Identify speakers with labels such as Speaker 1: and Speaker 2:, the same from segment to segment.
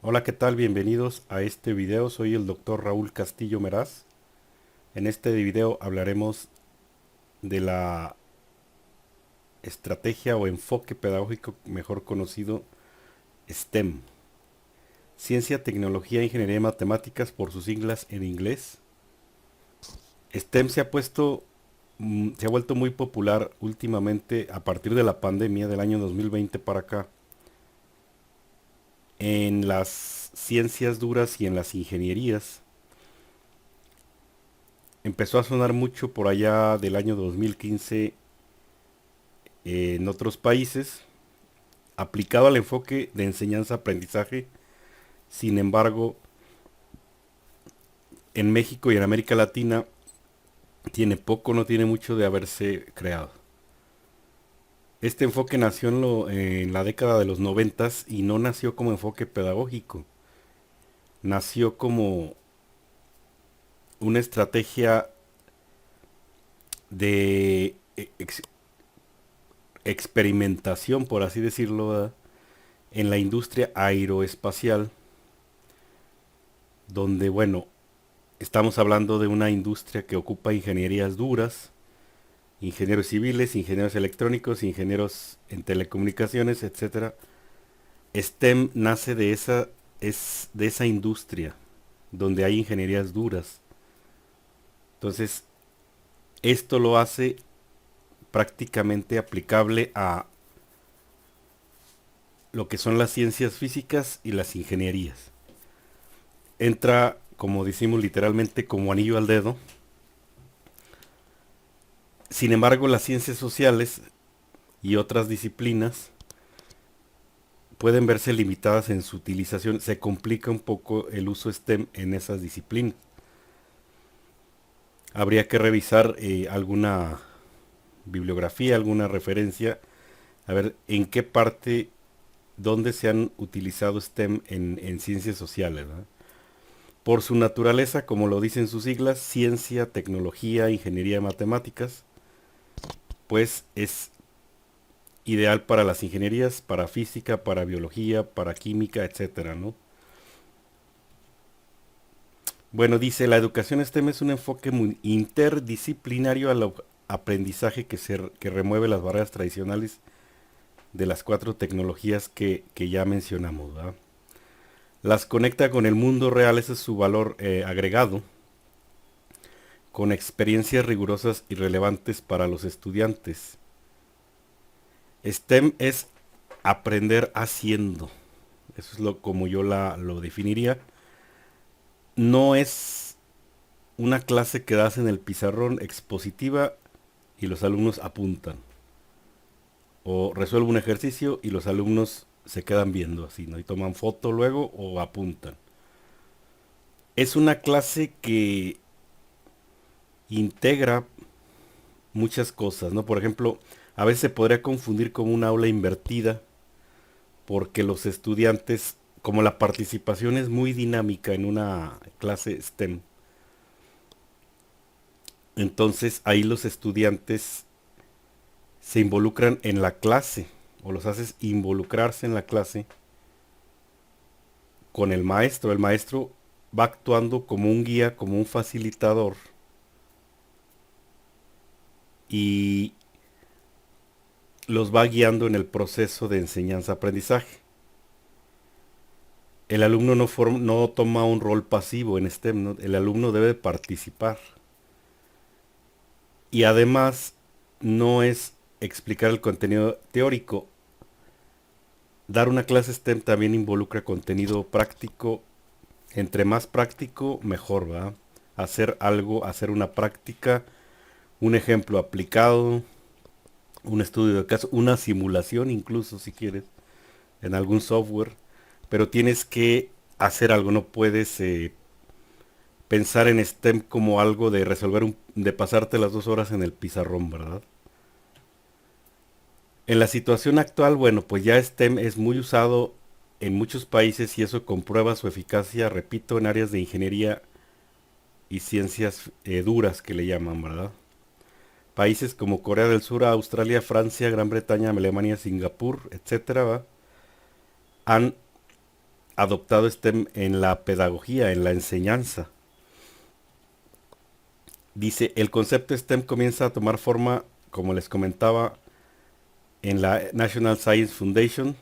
Speaker 1: Hola, ¿qué tal? Bienvenidos a este video. Soy el doctor Raúl Castillo Meraz. En este video hablaremos de la estrategia o enfoque pedagógico mejor conocido STEM. Ciencia, Tecnología, Ingeniería y Matemáticas por sus siglas en inglés. STEM se ha vuelto muy popular últimamente a partir de la pandemia del año 2020 para acá en las ciencias duras y en las ingenierías. Empezó a sonar mucho por allá del año 2015 en otros países, aplicado al enfoque de enseñanza-aprendizaje. Sin embargo, en México y en América Latina tiene poco, no tiene mucho de haberse creado. Este enfoque nació en la década de los noventas y no nació como enfoque pedagógico. Nació como una estrategia de experimentación, por así decirlo, ¿verdad?, en la industria aeroespacial, donde, bueno, estamos hablando de una industria que ocupa ingenierías duras, ingenieros civiles, ingenieros electrónicos, ingenieros en telecomunicaciones, etcétera. STEM nace de esa industria donde hay ingenierías duras. Entonces, esto lo hace prácticamente aplicable a lo que son las ciencias físicas y las ingenierías. Entra, como decimos literalmente, como anillo al dedo. Sin embargo, las ciencias sociales y otras disciplinas pueden verse limitadas en su utilización. Se complica un poco el uso STEM en esas disciplinas. Habría que revisar alguna bibliografía, alguna referencia, a ver en qué parte, dónde se han utilizado STEM en ciencias sociales, ¿verdad? Por su naturaleza, como lo dicen sus siglas, ciencia, tecnología, ingeniería y matemáticas, pues es ideal para las ingenierías, para física, para biología, para química, etcétera, ¿no? Bueno, dice, la educación STEM es un enfoque muy interdisciplinario al aprendizaje que remueve las barreras tradicionales de las cuatro tecnologías que ya mencionamos, ¿verdad? Las conecta con el mundo real, ese es su valor agregado, con experiencias rigurosas y relevantes para los estudiantes. STEM es aprender haciendo, eso es como yo lo definiría. No es una clase que das en el pizarrón expositiva y los alumnos apuntan. O resuelve un ejercicio y los alumnos se quedan viendo así, ¿no? Y toman foto luego o apuntan. Es una clase que integra muchas cosas, ¿no? Por ejemplo, a veces se podría confundir como un aula invertida porque los estudiantes, como la participación es muy dinámica en una clase STEM, entonces ahí los estudiantes se involucran en la clase o los haces involucrarse en la clase con el maestro. El maestro va actuando como un guía, como un facilitador y los va guiando en el proceso de enseñanza-aprendizaje. El alumno no toma un rol pasivo en STEM, ¿no? El alumno debe participar. Y además no es explicar el contenido teórico. Dar una clase STEM también involucra contenido práctico. Entre más práctico, mejor, ¿va? Hacer algo, hacer una práctica, un ejemplo aplicado, un estudio de caso, una simulación incluso si quieres, en algún software. Pero tienes que hacer algo, no puedes pensar en STEM como algo de de pasarte las 2 horas en el pizarrón, ¿verdad? En la situación actual, bueno, pues ya STEM es muy usado en muchos países y eso comprueba su eficacia, repito, en áreas de ingeniería y ciencias duras que le llaman, ¿verdad? Países como Corea del Sur, Australia, Francia, Gran Bretaña, Alemania, Singapur, etcétera, ¿va?, han adoptado STEM en la pedagogía, en la enseñanza. Dice, el concepto STEM comienza a tomar forma, como les comentaba, en la National Science Foundation,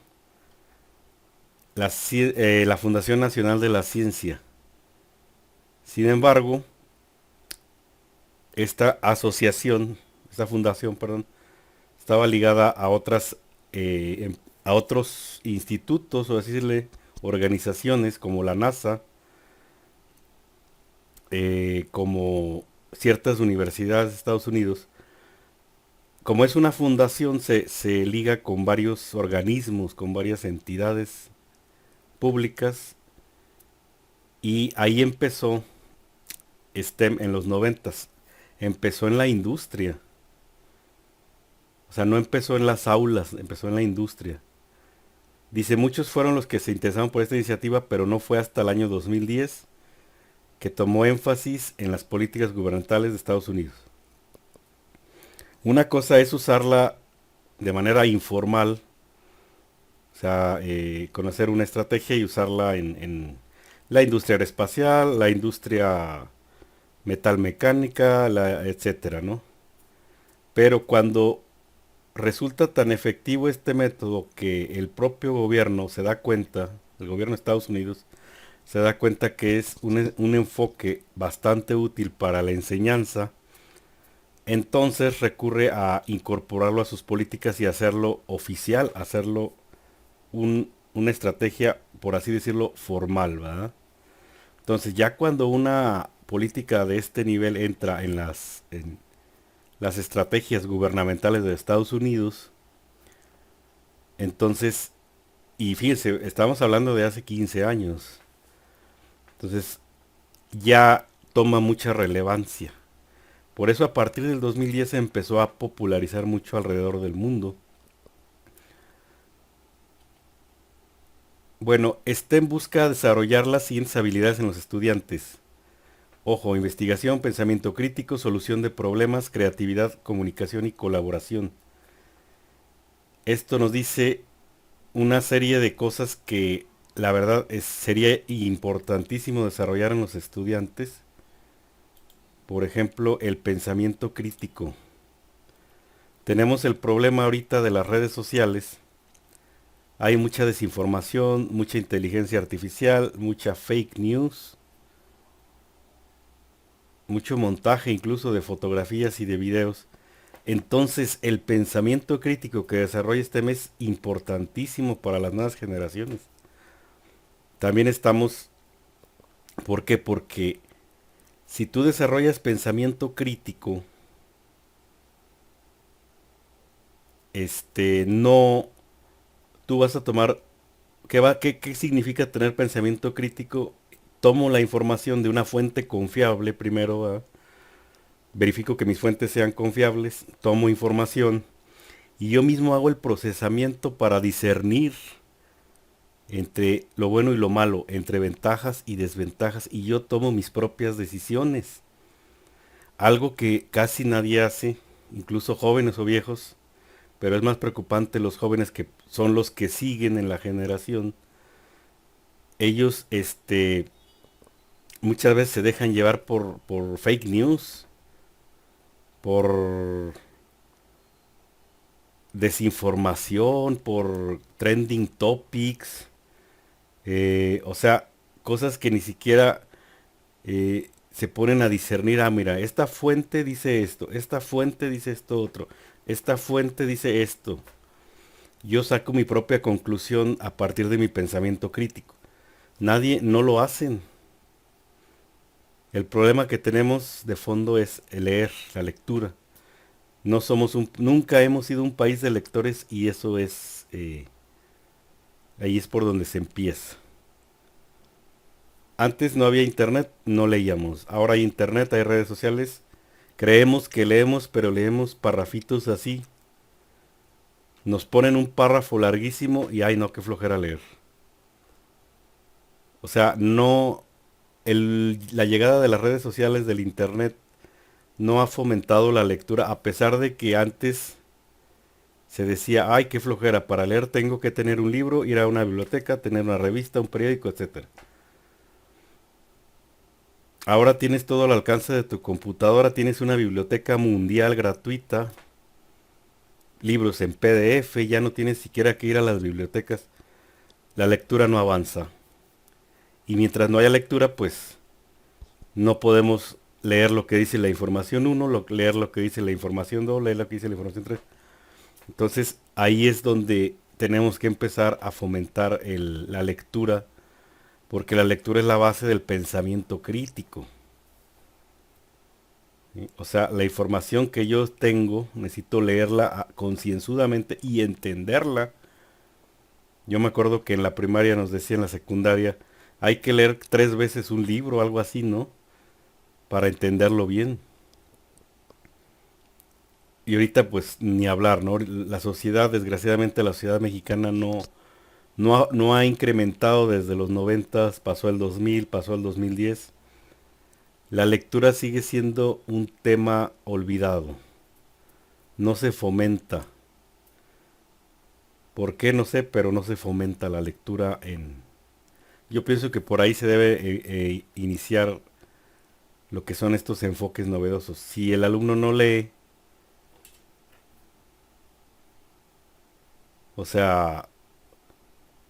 Speaker 1: la Fundación Nacional de la Ciencia. Sin embargo, esta asociación, esta fundación, perdón, estaba ligada a a otros institutos, o decirle, organizaciones como la NASA, como ciertas universidades de Estados Unidos. Como es una fundación, se liga con varios organismos, con varias entidades públicas, y ahí empezó STEM en los noventas. Empezó en la industria. O sea, no empezó en las aulas, empezó en la industria. Dice, muchos fueron los que se interesaron por esta iniciativa, pero no fue hasta el año 2010 que tomó énfasis en las políticas gubernamentales de Estados Unidos. Una cosa es usarla de manera informal, o sea, conocer una estrategia y usarla en la industria aeroespacial, la industria metalmecánica, etcétera, ¿no? Pero cuando resulta tan efectivo este método que el propio gobierno se da cuenta, el gobierno de Estados Unidos, se da cuenta que es un enfoque bastante útil para la enseñanza, entonces recurre a incorporarlo a sus políticas y hacerlo oficial, hacerlo una estrategia, por así decirlo, formal, ¿verdad? Entonces ya cuando una política de este nivel entra en las estrategias gubernamentales de Estados Unidos, entonces, y fíjense, estamos hablando de hace 15 años, entonces ya toma mucha relevancia. Por eso a partir del 2010 se empezó a popularizar mucho alrededor del mundo. Bueno, STEM busca desarrollar las siguientes habilidades en los estudiantes. Ojo, investigación, pensamiento crítico, solución de problemas, creatividad, comunicación y colaboración. Esto nos dice una serie de cosas que la verdad sería importantísimo desarrollar en los estudiantes. Por ejemplo, el pensamiento crítico. Tenemos el problema ahorita de las redes sociales. Hay mucha desinformación, mucha inteligencia artificial, mucha fake news, mucho montaje incluso de fotografías y de videos. Entonces, el pensamiento crítico que desarrolla este mes es importantísimo para las nuevas generaciones. También estamos, ¿por qué? Porque si tú desarrollas pensamiento crítico, no, tú vas a tomar, ¿qué significa tener pensamiento crítico? Tomo la información de una fuente confiable primero, ¿verdad? Verifico que mis fuentes sean confiables, tomo información y yo mismo hago el procesamiento para discernir entre lo bueno y lo malo, entre ventajas y desventajas, y yo tomo mis propias decisiones. Algo que casi nadie hace, incluso jóvenes o viejos, pero es más preocupante los jóvenes que son los que siguen en la generación. Ellos, muchas veces se dejan llevar por fake news, por desinformación, por trending topics, o sea, cosas que ni siquiera se ponen a discernir. Ah, mira, esta fuente dice esto, esta fuente dice esto otro, esta fuente dice esto. Yo saco mi propia conclusión a partir de mi pensamiento crítico. Nadie, no lo hacen. El problema que tenemos de fondo es el leer, la lectura. No somos nunca hemos sido un país de lectores y eso es, ahí es por donde se empieza. Antes no había internet, no leíamos. Ahora hay internet, hay redes sociales. Creemos que leemos, pero leemos parrafitos así. Nos ponen un párrafo larguísimo y ay no, qué flojera leer. O sea, no, la llegada de las redes sociales, del internet, no ha fomentado la lectura, a pesar de que antes Se decía, ay, qué flojera, para leer tengo que tener un libro, ir a una biblioteca, tener una revista, un periódico, etcétera. Ahora tienes todo al alcance de tu computadora, tienes una biblioteca mundial gratuita, libros en PDF, ya no tienes siquiera que ir a las bibliotecas. La lectura no avanza. Y mientras no haya lectura, pues no podemos leer lo que dice la información uno, leer lo que dice la información 2, leer lo que dice la información 3. Entonces ahí es donde tenemos que empezar a fomentar la lectura, porque la lectura es la base del pensamiento crítico. ¿Sí? O sea, la información que yo tengo, necesito leerla concienzudamente y entenderla. Yo me acuerdo que en la primaria nos decía en la secundaria, hay que leer 3 veces un libro, algo así, ¿no? Para entenderlo bien. Y ahorita pues ni hablar, ¿no? La sociedad, desgraciadamente la sociedad mexicana no ha incrementado desde los 90, pasó el 2000, pasó el 2010. La lectura sigue siendo un tema olvidado, no se fomenta. ¿Por qué? No sé, pero no se fomenta la lectura en... Yo pienso que por ahí se debe iniciar lo que son estos enfoques novedosos. Si el alumno no lee, o sea,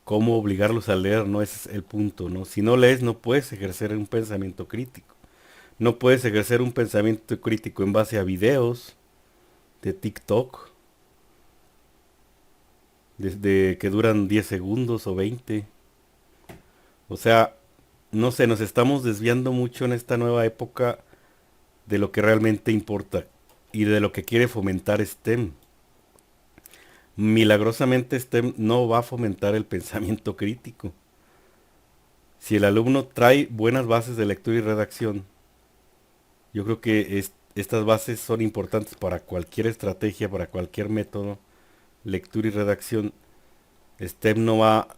Speaker 1: ¿cómo obligarlos a leer? No ese es el punto, ¿no? Si no lees, no puedes ejercer un pensamiento crítico. No puedes ejercer un pensamiento crítico en base a videos de TikTok, desde que duran 10 segundos o 20. O sea, no sé, nos estamos desviando mucho en esta nueva época de lo que realmente importa y de lo que quiere fomentar STEM. Milagrosamente STEM no va a fomentar el pensamiento crítico. Si el alumno trae buenas bases de lectura y redacción, yo creo que estas bases son importantes para cualquier estrategia, para cualquier método, lectura y redacción. STEM no va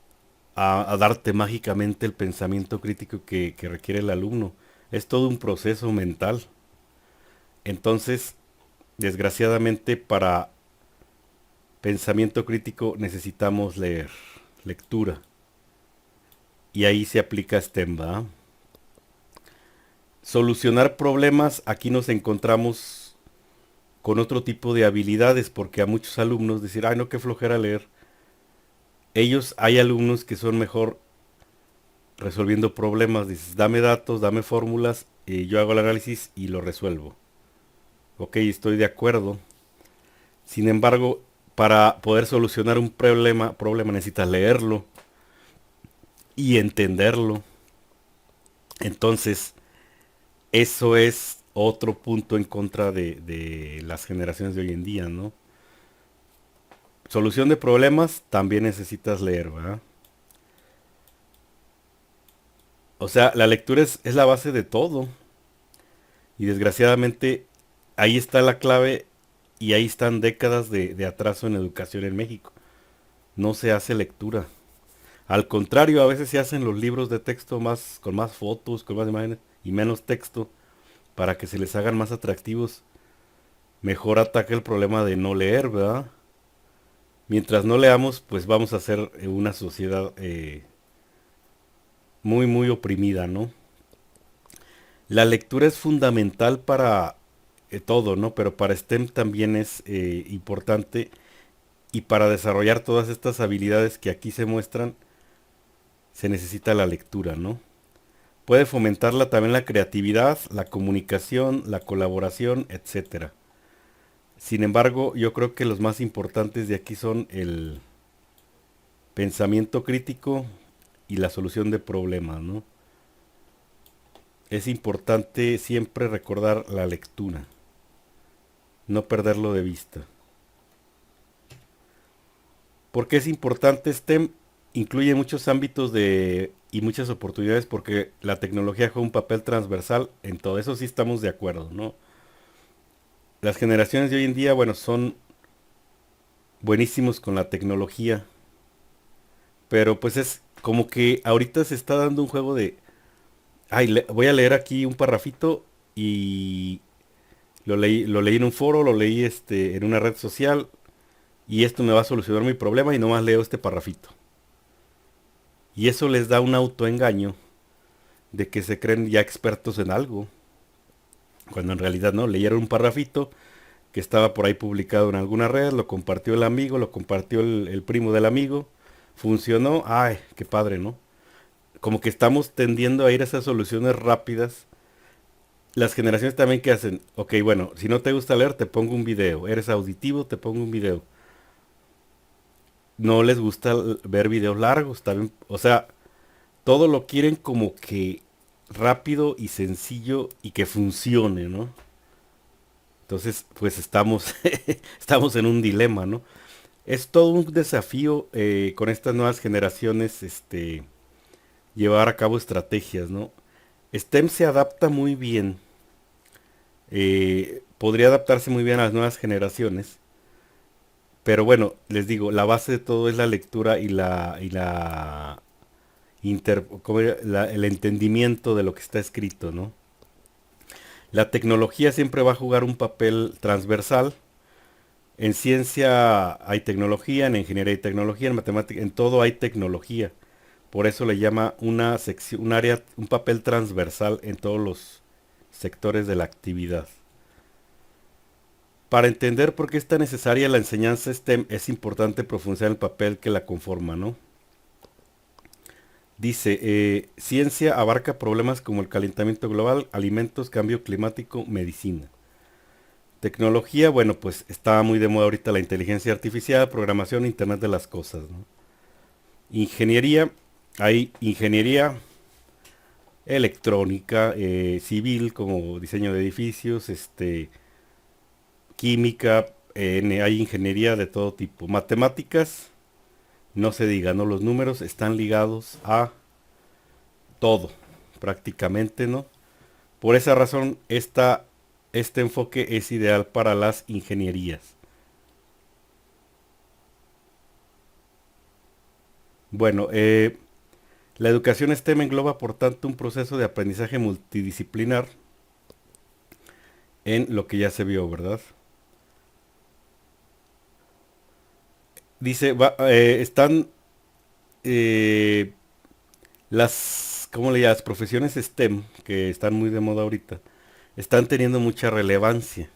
Speaker 1: a darte mágicamente el pensamiento crítico que requiere el alumno. Es todo un proceso mental. Entonces, desgraciadamente, para pensamiento crítico necesitamos leer, lectura. Y ahí se aplica STEM, ¿va? Solucionar problemas, aquí nos encontramos con otro tipo de habilidades, porque a muchos alumnos decir, ay no, qué flojera leer. Hay alumnos que son mejor resolviendo problemas, dices, dame datos, dame fórmulas, y yo hago el análisis y lo resuelvo. Ok, estoy de acuerdo. Sin embargo, para poder solucionar un problema necesitas leerlo y entenderlo. Entonces, eso es otro punto en contra de las generaciones de hoy en día, ¿no? Solución de problemas también necesitas leer, ¿verdad? O sea, la lectura es la base de todo. Y desgraciadamente ahí está la clave y ahí están décadas de atraso en educación en México. No se hace lectura. Al contrario, a veces se hacen los libros de texto más, con más fotos, con más imágenes y menos texto para que se les hagan más atractivos. Mejor ataca el problema de no leer, ¿verdad? Mientras no leamos, pues vamos a ser una sociedad muy, muy oprimida, ¿no? La lectura es fundamental para todo, ¿no? Pero para STEM también es importante y para desarrollar todas estas habilidades que aquí se muestran, se necesita la lectura, ¿no? Puede fomentarla también la creatividad, la comunicación, la colaboración, etcétera. Sin embargo, yo creo que los más importantes de aquí son el pensamiento crítico y la solución de problemas, ¿no? Es importante siempre recordar la lectura, no perderlo de vista. ¿Por qué es importante STEM? Incluye muchos ámbitos y muchas oportunidades porque la tecnología juega un papel transversal. En todo eso sí estamos de acuerdo, ¿no? Las generaciones de hoy en día, bueno, son buenísimos con la tecnología, pero pues es como que ahorita se está dando un juego de, ay, voy a leer aquí un parrafito y lo leí en un foro, lo leí en una red social y esto me va a solucionar mi problema y nomás leo este parrafito. Y eso les da un autoengaño de que se creen ya expertos en algo, cuando en realidad no, leyeron un parrafito que estaba por ahí publicado en alguna red, lo compartió el amigo, lo compartió el primo del amigo, funcionó, ay, qué padre, ¿no? Como que estamos tendiendo a ir a esas soluciones rápidas. Las generaciones también que hacen, ok, bueno, si no te gusta leer, te pongo un video, eres auditivo, te pongo un video. No les gusta ver videos largos, también, o sea, todo lo quieren como que rápido y sencillo y que funcione, ¿no? Entonces, pues estamos, estamos en un dilema, ¿no? Es todo un desafío con estas nuevas generaciones, llevar a cabo estrategias, ¿no? STEM se adapta muy bien, podría adaptarse muy bien a las nuevas generaciones, pero bueno, les digo, la base de todo es la lectura el entendimiento de lo que está escrito, ¿no? La tecnología siempre va a jugar un papel transversal. En ciencia hay tecnología, en ingeniería hay tecnología, en matemática, en todo hay tecnología. Por eso le llama una sección, un área, un papel transversal en todos los sectores de la actividad. Para entender por qué está necesaria la enseñanza STEM, es importante profundizar en el papel que la conforma, ¿no? Dice, ciencia abarca problemas como el calentamiento global, alimentos, cambio climático, medicina. Tecnología, bueno, pues está muy de moda ahorita la inteligencia artificial, programación, Internet de las cosas, ¿no? Ingeniería, hay ingeniería electrónica, civil, como diseño de edificios, química, hay ingeniería de todo tipo. Matemáticas, no se diga, ¿no? Los números están ligados a todo, prácticamente, ¿no? Por esa razón, este enfoque es ideal para las ingenierías. Bueno, la educación STEM engloba, por tanto, un proceso de aprendizaje multidisciplinar en lo que ya se vio, ¿verdad? Dice, están eh, ¿cómo le llamas? Profesiones STEM, que están muy de moda ahorita, están teniendo mucha relevancia.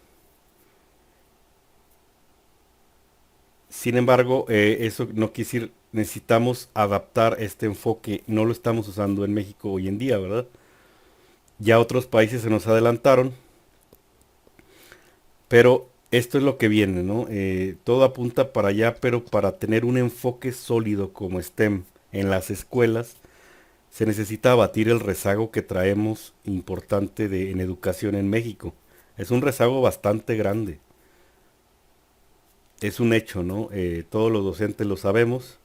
Speaker 1: Sin embargo, eso no quiere decir, necesitamos adaptar este enfoque, no lo estamos usando en México hoy en día, ¿verdad? Ya otros países se nos adelantaron, pero esto es lo que viene, ¿no? Todo apunta para allá, pero para tener un enfoque sólido como STEM en las escuelas, se necesita abatir el rezago que traemos importante en educación en México. Es un rezago bastante grande. Es un hecho, ¿no? Todos los docentes lo sabemos.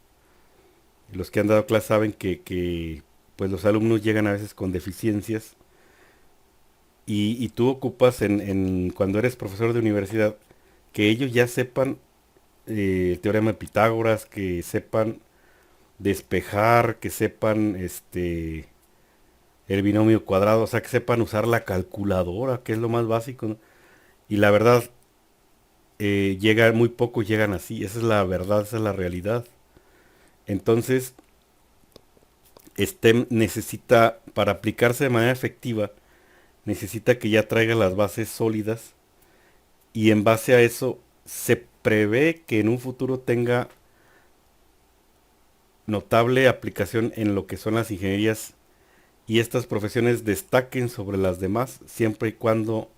Speaker 1: Los que han dado clase saben pues los alumnos llegan a veces con deficiencias y tú ocupas cuando eres profesor de universidad que ellos ya sepan el teorema de Pitágoras, que sepan despejar, que sepan el binomio cuadrado, o sea, que sepan usar la calculadora, que es lo más básico, ¿no? Y la verdad, muy pocos llegan así, esa es la verdad, esa es la realidad. Entonces, STEM necesita, para aplicarse de manera efectiva, necesita que ya traiga las bases sólidas y en base a eso se prevé que en un futuro tenga notable aplicación en lo que son las ingenierías y estas profesiones destaquen sobre las demás siempre y cuando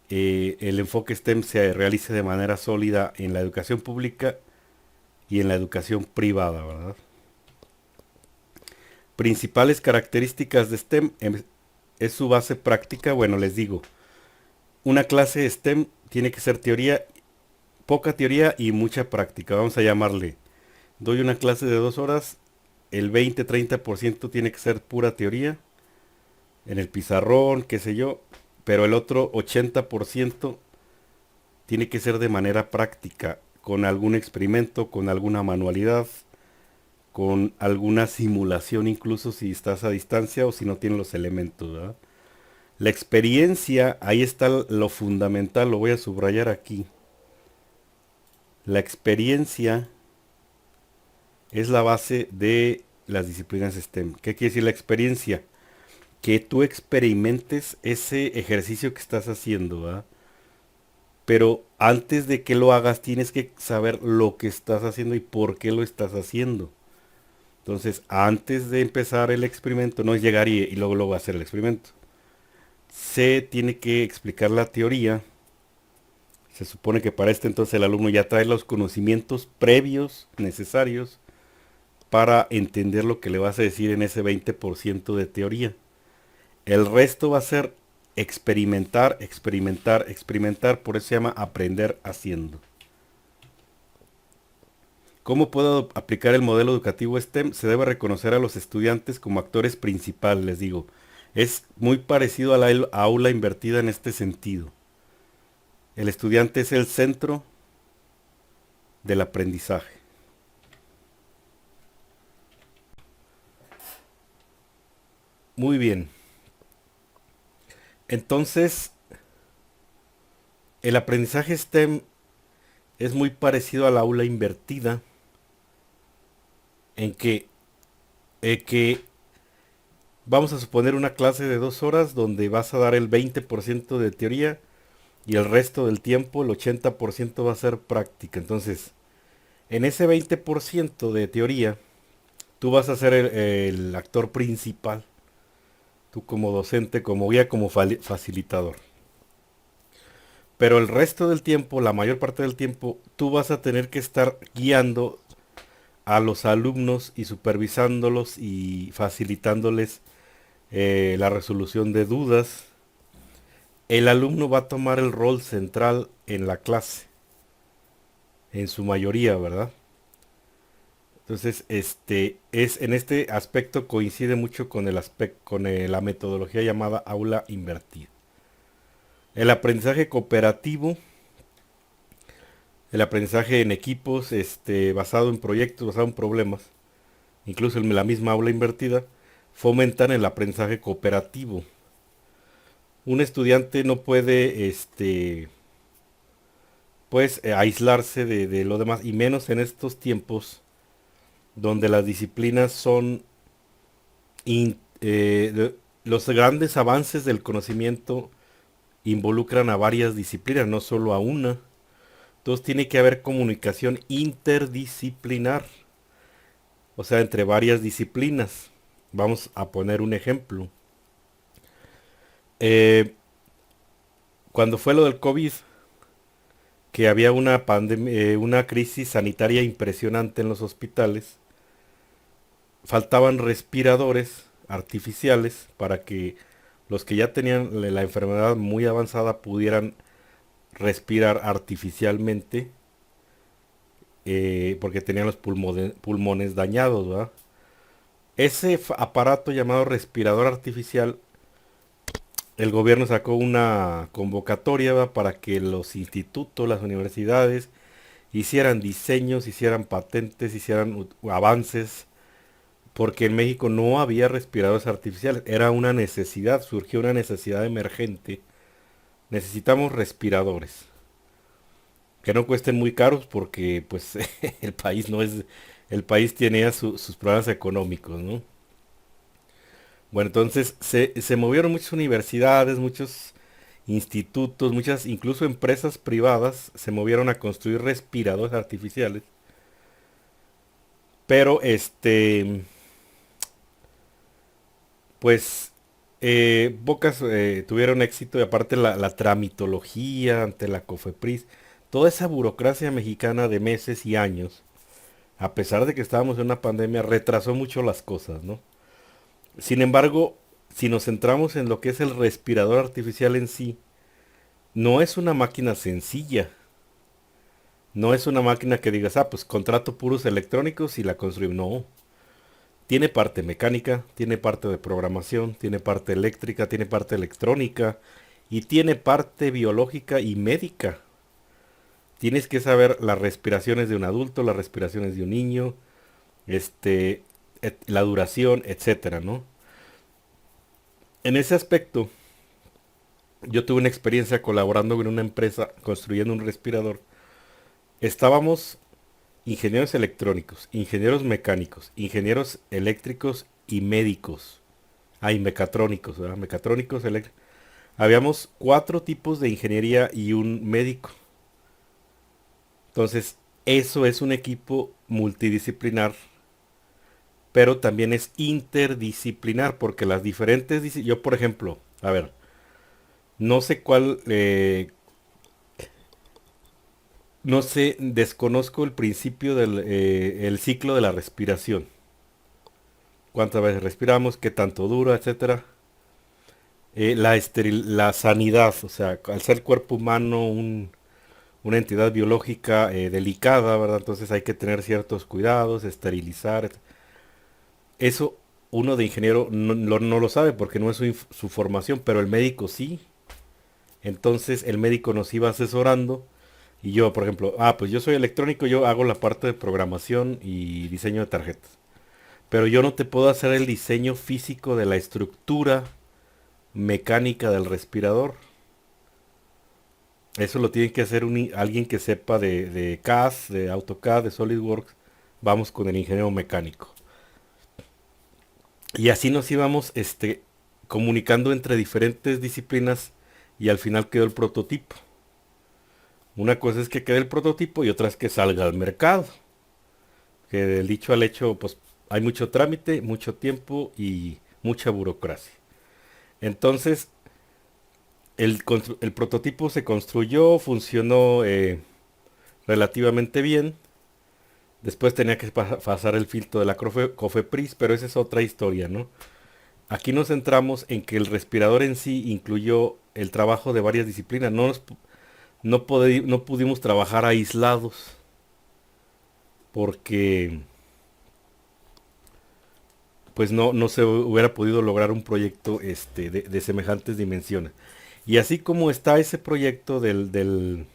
Speaker 1: el enfoque STEM se realice de manera sólida en la educación pública y en la educación privada, ¿verdad? Principales características de STEM es su base práctica. Bueno, les digo, una clase de STEM tiene que ser teoría, poca teoría y mucha práctica. Vamos a llamarle, doy una clase de 2 horas, el 20-30% tiene que ser pura teoría, en el pizarrón, qué sé yo, pero el otro 80% tiene que ser de manera práctica, con algún experimento, con alguna manualidad, con alguna simulación, incluso si estás a distancia o si no tienes los elementos, ¿verdad? La experiencia, ahí está lo fundamental, lo voy a subrayar aquí. La experiencia es la base de las disciplinas STEM. ¿Qué quiere decir la experiencia? Que tú experimentes ese ejercicio que estás haciendo, ¿verdad? Pero antes de que lo hagas tienes que saber lo que estás haciendo y por qué lo estás haciendo. Entonces, antes de empezar el experimento, no es llegar y luego hacer el experimento. Se tiene que explicar la teoría. Se supone que para este entonces el alumno ya trae los conocimientos previos necesarios para entender lo que le vas a decir en ese 20% de teoría. El resto va a ser experimentar, experimentar, experimentar. Por eso se llama aprender haciendo. ¿Cómo puedo aplicar el modelo educativo STEM? Se debe reconocer a los estudiantes como actores principales, les digo. Es muy parecido a la aula invertida en este sentido. El estudiante es el centro del aprendizaje. Muy bien. Entonces, el aprendizaje STEM es muy parecido a la aula invertida en que vamos a suponer una clase de 2 horas donde vas a dar el 20% de teoría y el resto del tiempo, el 80% va a ser práctica. Entonces, en ese 20% de teoría, tú vas a ser el actor principal, tú como docente, como guía, como facilitador. Pero el resto del tiempo, la mayor parte del tiempo, tú vas a tener que estar guiando a los alumnos y supervisándolos y facilitándoles la resolución de dudas. El alumno va a tomar el rol central en la clase, en su mayoría, ¿verdad? Entonces, en este aspecto coincide mucho con el aspecto, con la metodología llamada aula invertida. El aprendizaje cooperativo, el aprendizaje en equipos, basado en proyectos, basado en problemas, incluso en la misma aula invertida, fomentan el aprendizaje cooperativo. Un estudiante no puede, pues, aislarse de lo demás, y menos en estos tiempos donde las disciplinas son los grandes avances del conocimiento involucran a varias disciplinas, no solo a una. Entonces tiene que haber comunicación interdisciplinar, o sea, entre varias disciplinas. Vamos a poner un ejemplo. Eh, cuando fue lo del COVID, que había una pandemia, una crisis sanitaria impresionante en los hospitales, faltaban respiradores artificiales para que los que ya tenían la enfermedad muy avanzada pudieran respirar artificialmente, porque tenían los pulmones dañados, ¿verdad? Ese aparato llamado respirador artificial, el gobierno sacó una convocatoria, ¿verdad?, para que los institutos, las universidades, hicieran diseños, hicieran patentes, hicieran avances, porque en México no había respiradores artificiales. Era una necesidad, surgió una necesidad emergente. Necesitamos respiradores que no cuesten muy caros porque pues el país no es, el país tenía sus problemas económicos, ¿no? Bueno, entonces se movieron muchas universidades, muchos institutos, muchas, incluso empresas privadas se movieron a construir respiradores artificiales. Pero pues pocas tuvieron éxito, y aparte la tramitología ante la COFEPRIS, toda esa burocracia mexicana de meses y años, a pesar de que estábamos en una pandemia, retrasó mucho las cosas, ¿no? Sin embargo, si nos centramos en lo que es el respirador artificial en sí, no es una máquina sencilla. No es una máquina que digas, ah, pues contrato puros electrónicos y la construimos. No. Tiene parte mecánica, tiene parte de programación, tiene parte eléctrica, tiene parte electrónica y tiene parte biológica y médica. Tienes que saber las respiraciones de un adulto, las respiraciones de un niño, la duración, etcétera, ¿no? En ese aspecto, yo tuve una experiencia colaborando con una empresa construyendo un respirador Estábamos ingenieros electrónicos, ingenieros mecánicos, ingenieros eléctricos y médicos. Ah, y mecatrónicos, ¿verdad? Mecatrónicos, eléctricos. Habíamos cuatro tipos de ingeniería y un médico. Entonces, eso es un equipo multidisciplinar, pero también es interdisciplinar, porque las diferentes... Yo, por ejemplo, a ver, no sé cuál... no sé, desconozco el principio del el ciclo de la respiración. Cuántas veces respiramos, qué tanto dura, etcétera. La sanidad, o sea, al ser cuerpo humano una entidad biológica delicada, ¿verdad? Entonces hay que tener ciertos cuidados, esterilizar. Eso uno de ingeniero no lo sabe porque no es su formación, pero el médico sí. Entonces el médico nos iba asesorando y yo, por ejemplo, pues yo soy electrónico, yo hago la parte de programación y diseño de tarjetas. Pero yo no te puedo hacer el diseño físico de la estructura mecánica del respirador. Eso lo tiene que hacer alguien que sepa de CAS, de AutoCAD, de SolidWorks. Vamos con el ingeniero mecánico. Y así nos íbamos comunicando entre diferentes disciplinas y al final quedó el prototipo. Una cosa es que quede el prototipo y otra es que salga al mercado. Que del dicho al hecho, pues hay mucho trámite, mucho tiempo y mucha burocracia. Entonces, el prototipo se construyó, funcionó relativamente bien. Después tenía que pasar el filtro de la COFEPRIS, pero esa es otra historia, ¿no? Aquí nos centramos en que el respirador en sí incluyó el trabajo de varias disciplinas. No pudimos trabajar aislados porque pues no se hubiera podido lograr un proyecto de semejantes dimensiones. Y así como está ese proyecto del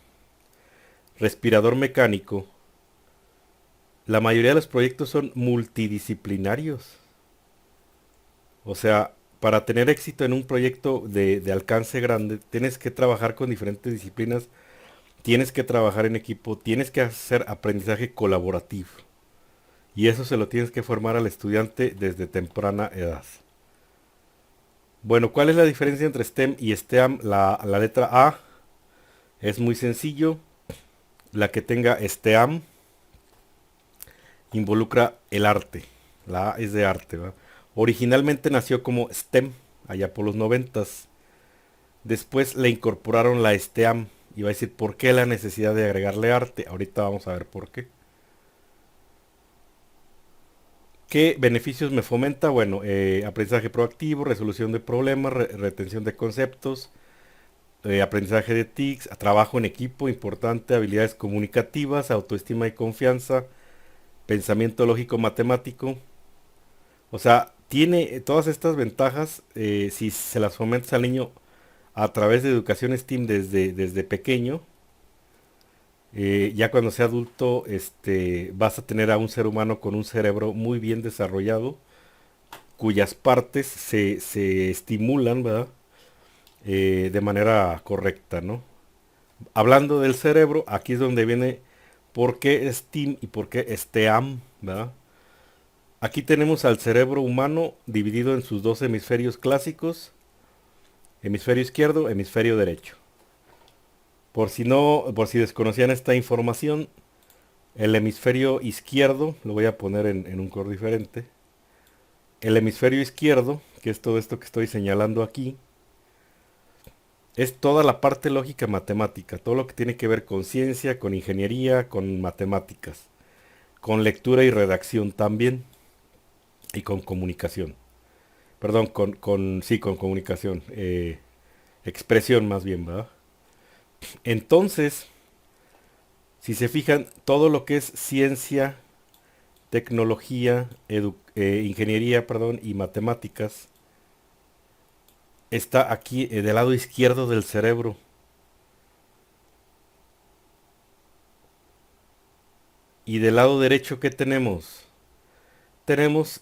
Speaker 1: respirador mecánico, la mayoría de los proyectos son multidisciplinarios. O sea, para tener éxito en un proyecto de alcance grande, tienes que trabajar con diferentes disciplinas, tienes que trabajar en equipo, tienes que hacer aprendizaje colaborativo. Y eso se lo tienes que formar al estudiante desde temprana edad. Bueno, ¿cuál es la diferencia entre STEM y STEAM? La letra A es muy sencillo. La que tenga STEAM involucra el arte. La A es de arte, ¿va? Originalmente nació como STEM, allá por los noventas. Después le incorporaron la STEAM. Y va a decir, ¿por qué la necesidad de agregarle arte? Ahorita vamos a ver por qué. ¿Qué beneficios me fomenta? Bueno, aprendizaje proactivo, resolución de problemas, retención de conceptos, aprendizaje de TICs, trabajo en equipo, importante, habilidades comunicativas, autoestima y confianza, pensamiento lógico matemático. O sea, tiene todas estas ventajas si se las fomentas al niño a través de educación STEAM desde pequeño. Ya cuando sea adulto, vas a tener a un ser humano con un cerebro muy bien desarrollado, cuyas partes se estimulan, ¿verdad? De manera correcta, ¿no? Hablando del cerebro, aquí es donde viene por qué STEAM y por qué STEAM, ¿verdad? Aquí tenemos al cerebro humano dividido en sus dos hemisferios clásicos, hemisferio izquierdo, hemisferio derecho. Por si desconocían esta información, el hemisferio izquierdo, lo voy a poner en un color diferente. El hemisferio izquierdo, que es todo esto que estoy señalando aquí, es toda la parte lógica matemática, todo lo que tiene que ver con ciencia, con ingeniería, con matemáticas, con lectura y redacción también, y con comunicación. Perdón, sí, con comunicación, expresión más bien, ¿verdad? Entonces, si se fijan, todo lo que es ciencia, tecnología, ingeniería, perdón, y matemáticas, está aquí del lado izquierdo del cerebro. Y del lado derecho, ¿qué tenemos? Tenemos,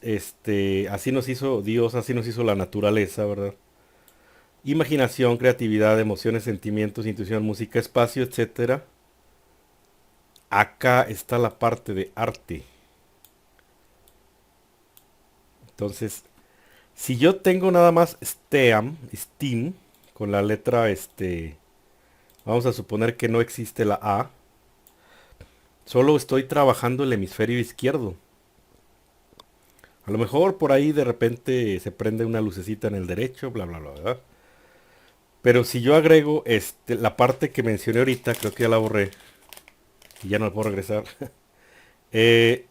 Speaker 1: así nos hizo Dios, así nos hizo la naturaleza, ¿verdad? Imaginación, creatividad, emociones, sentimientos, intuición, música, espacio, etcétera. Acá está la parte de arte. Entonces, si yo tengo nada más Steam, con la letra vamos a suponer que no existe la A, solo estoy trabajando el hemisferio izquierdo. A lo mejor por ahí de repente se prende una lucecita en el derecho, bla, bla, bla, ¿verdad? Pero si yo agrego la parte que mencioné ahorita, creo que ya la borré y ya no la puedo regresar. eh,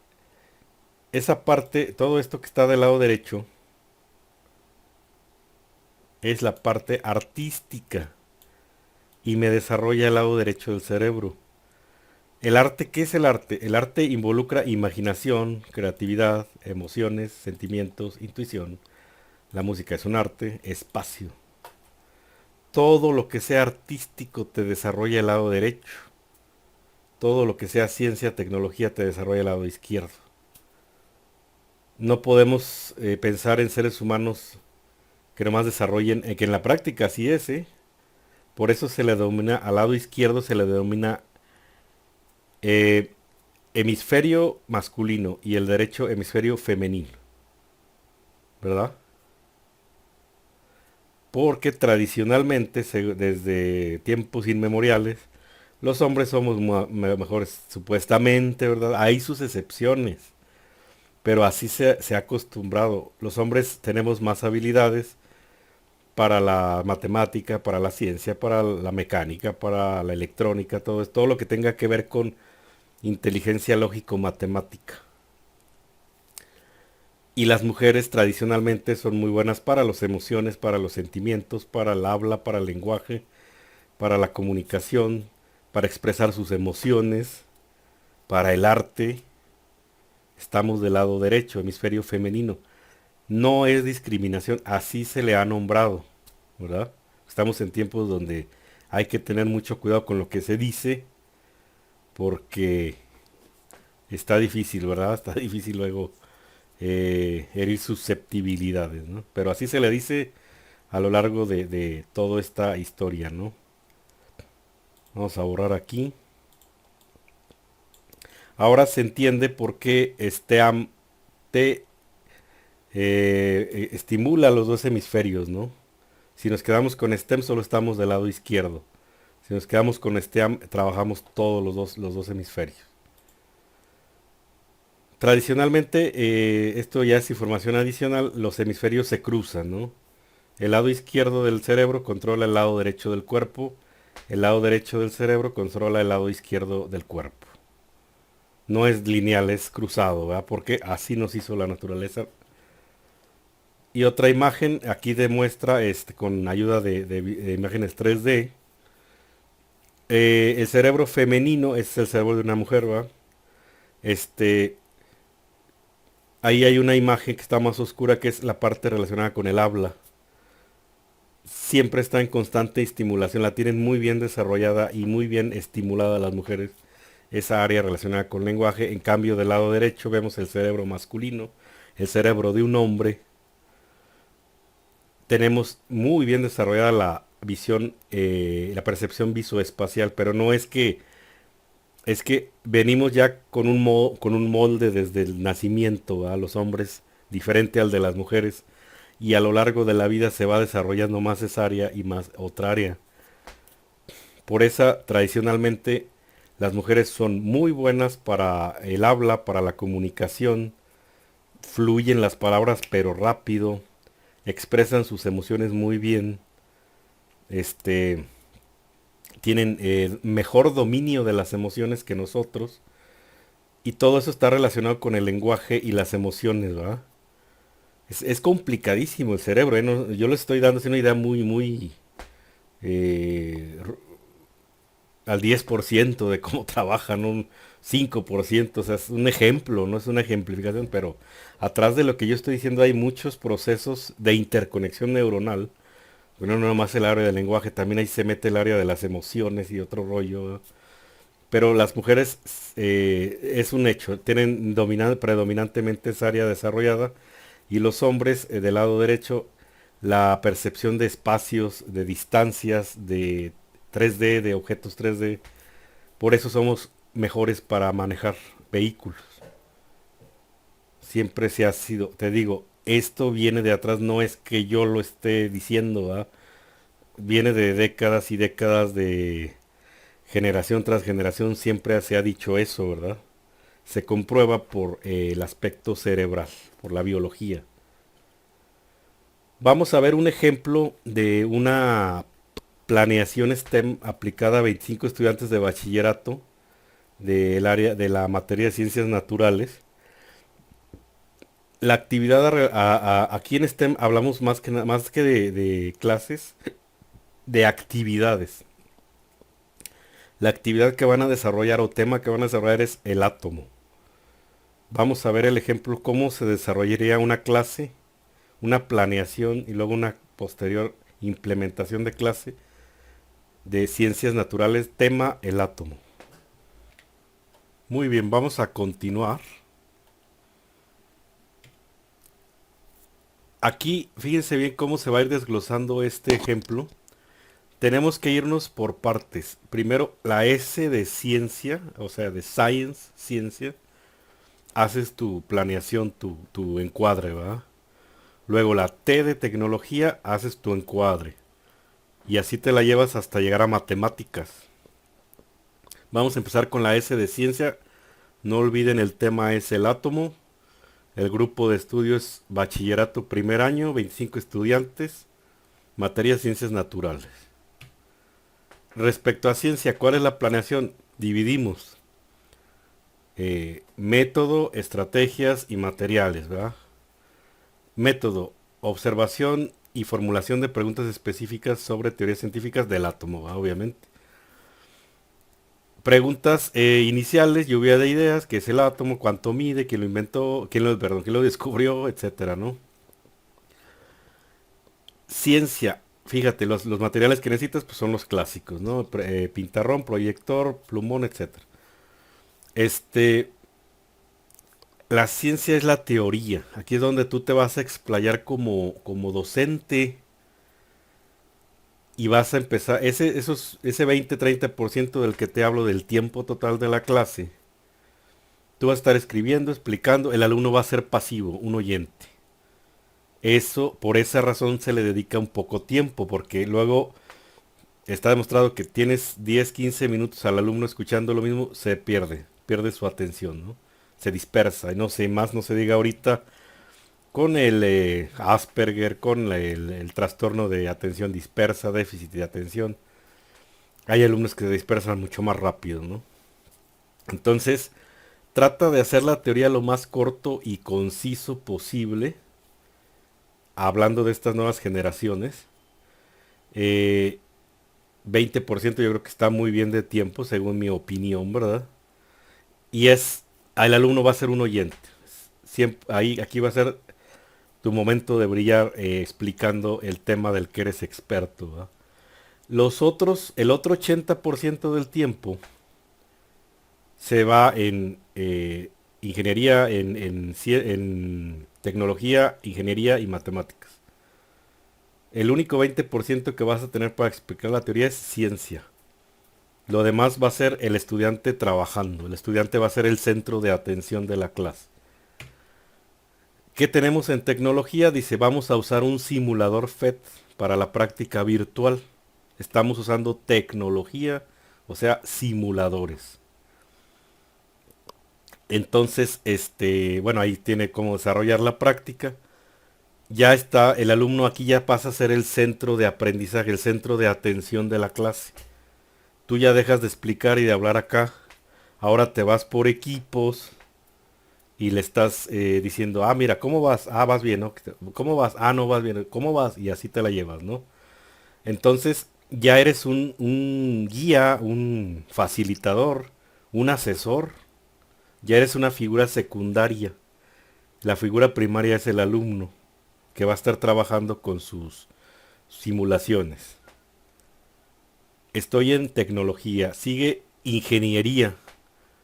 Speaker 1: Esa parte, todo esto que está del lado derecho, es la parte artística y me desarrolla el lado derecho del cerebro. ¿El arte qué es el arte? El arte involucra imaginación, creatividad, emociones, sentimientos, intuición. La música es un arte, espacio. Todo lo que sea artístico te desarrolla el lado derecho. Todo lo que sea ciencia, tecnología te desarrolla el lado izquierdo. No podemos pensar en seres humanos que nomás desarrollen, que en la práctica así es, ¿eh? Por eso se le denomina, al lado izquierdo se le denomina eh, hemisferio masculino y el derecho hemisferio femenino, ¿verdad? Porque tradicionalmente, desde tiempos inmemoriales, los hombres somos mejores, supuestamente, ¿verdad? Hay sus excepciones, pero así se ha acostumbrado. Los hombres tenemos más habilidades para la matemática, para la ciencia, para la mecánica, para la electrónica, todo lo que tenga que ver con inteligencia lógico-matemática. Y las mujeres tradicionalmente son muy buenas para las emociones, para los sentimientos, para el habla, para el lenguaje, para la comunicación, para expresar sus emociones, para el arte. Estamos del lado derecho, hemisferio femenino. No es discriminación, así se le ha nombrado, ¿verdad? Estamos en tiempos donde hay que tener mucho cuidado con lo que se dice, porque está difícil, ¿verdad? Está difícil luego herir susceptibilidades, ¿no? Pero así se le dice a lo largo de toda esta historia, ¿no? Vamos a borrar aquí. Ahora se entiende por qué este AM te estimula los dos hemisferios, ¿no? Si nos quedamos con STEM solo estamos del lado izquierdo. Si nos quedamos con STEAM trabajamos todos los dos hemisferios. Tradicionalmente, esto ya es información adicional, los hemisferios se cruzan, ¿no? El lado izquierdo del cerebro controla el lado derecho del cuerpo, el lado derecho del cerebro controla el lado izquierdo del cuerpo. No es lineal, es cruzado, ¿verdad? Porque así nos hizo la naturaleza. Y otra imagen aquí demuestra, con ayuda de imágenes 3D, el cerebro femenino es el cerebro de una mujer, ¿verdad? Este, Ahí hay una imagen que está más oscura que es la parte relacionada con el habla. Siempre está en constante estimulación, la tienen muy bien desarrollada y muy bien estimulada las mujeres, esa área relacionada con lenguaje. En cambio, del lado derecho vemos el cerebro masculino, el cerebro de un hombre. Tenemos muy bien desarrollada la visión, la percepción visoespacial, pero no es que, es que venimos ya con un molde desde el nacimiento a los hombres, diferente al de las mujeres, y a lo largo de la vida se va desarrollando más esa área y más otra área. Por esa, tradicionalmente, las mujeres son muy buenas para el habla, para la comunicación, fluyen las palabras pero rápido, expresan sus emociones muy bien, este, tienen mejor dominio de las emociones que nosotros, y todo eso está relacionado con el lenguaje y las emociones, ¿verdad? Es complicadísimo el cerebro, ¿eh? Yo le estoy dando una idea muy eh, al 10% de cómo trabajan, un 5%, o sea, es un ejemplo, no es una ejemplificación, pero atrás de lo que yo estoy diciendo hay muchos procesos de interconexión neuronal. Bueno, no nomás el área del lenguaje, también ahí se mete el área de las emociones y otro rollo, ¿no? Pero las mujeres, es un hecho, tienen predominantemente esa área desarrollada, y los hombres, del lado derecho, la percepción de espacios, de distancias, de 3D, de objetos 3D. Por eso somos mejores para manejar vehículos. Siempre se ha sido, te digo, esto viene de atrás, no es que yo lo esté diciendo, ¿verdad? Viene de décadas y décadas de generación tras generación, siempre se ha dicho eso, ¿verdad? Se comprueba por el aspecto cerebral, por la biología. Vamos a ver un ejemplo de una planeación STEM aplicada a 25 estudiantes de bachillerato del área de la materia de ciencias naturales. La actividad aquí en STEM hablamos más que de clases, de actividades. La actividad que van a desarrollar o tema que van a desarrollar es el átomo. Vamos a ver el ejemplo cómo se desarrollaría una clase, una planeación y luego una posterior implementación de clase de ciencias naturales, tema el átomo. Muy bien, vamos a continuar. Aquí fíjense bien cómo se va a ir desglosando este ejemplo. Tenemos que irnos por partes. Primero, la S de ciencia, o sea, de science, ciencia. Haces tu planeación, tu encuadre, ¿verdad? Luego la T de tecnología, haces tu encuadre. Y así te la llevas hasta llegar a matemáticas. Vamos a empezar con la S de ciencia. No olviden el tema es el átomo. El grupo de estudio es bachillerato primer año, 25 estudiantes, materia ciencias naturales. Respecto a ciencia, ¿cuál es la planeación? Dividimos método, estrategias y materiales, ¿verdad? Método, observación y formulación de preguntas específicas sobre teorías científicas del átomo, ¿verdad? Obviamente. Preguntas iniciales, lluvia de ideas, qué es el átomo, cuánto mide, quién lo inventó, quién lo descubrió, etcétera, ¿no? Ciencia, fíjate, los materiales que necesitas pues, son los clásicos, ¿no? Pintarrón, proyector, plumón, etcétera. Este, la ciencia es la teoría. Aquí es donde tú te vas a explayar como docente y vas a empezar, ese 20-30% del que te hablo del tiempo total de la clase, tú vas a estar escribiendo, explicando, el alumno va a ser pasivo, un oyente. Eso, por esa razón se le dedica un poco tiempo, porque luego está demostrado que tienes 10-15 minutos al alumno escuchando lo mismo, se pierde su atención, ¿no? Se dispersa, y no sé, más no se diga ahorita con el Asperger, con el trastorno de atención dispersa, déficit de atención. Hay alumnos que se dispersan mucho más rápido, ¿no? Entonces, trata de hacer la teoría lo más corto y conciso posible, hablando de estas nuevas generaciones. Eh, 20% yo creo que está muy bien de tiempo, según mi opinión, ¿verdad? Y el alumno va a ser un oyente. Siempre, aquí va a ser tu momento de brillar explicando el tema del que eres experto, ¿verdad? El otro 80% del tiempo se va en ingeniería, en tecnología, ingeniería y matemáticas. El único 20% que vas a tener para explicar la teoría es ciencia. Lo demás va a ser el estudiante trabajando. El estudiante va a ser el centro de atención de la clase. ¿Qué tenemos en tecnología? Dice, vamos a usar un simulador FET para la práctica virtual. Estamos usando tecnología, o sea, simuladores. Entonces, bueno, ahí tiene cómo desarrollar la práctica. Ya está, el alumno aquí ya pasa a ser el centro de aprendizaje, el centro de atención de la clase. Tú ya dejas de explicar y de hablar acá. Ahora te vas por equipos y le estás diciendo, ah, mira, ¿cómo vas? Ah, vas bien, ¿no? ¿Cómo vas? Ah, no vas bien. ¿Cómo vas? Y así te la llevas, ¿no? Entonces ya eres un guía, un facilitador, un asesor. Ya eres una figura secundaria. La figura primaria es el alumno, que va a estar trabajando con sus simulaciones. Estoy en tecnología. Sigue ingeniería.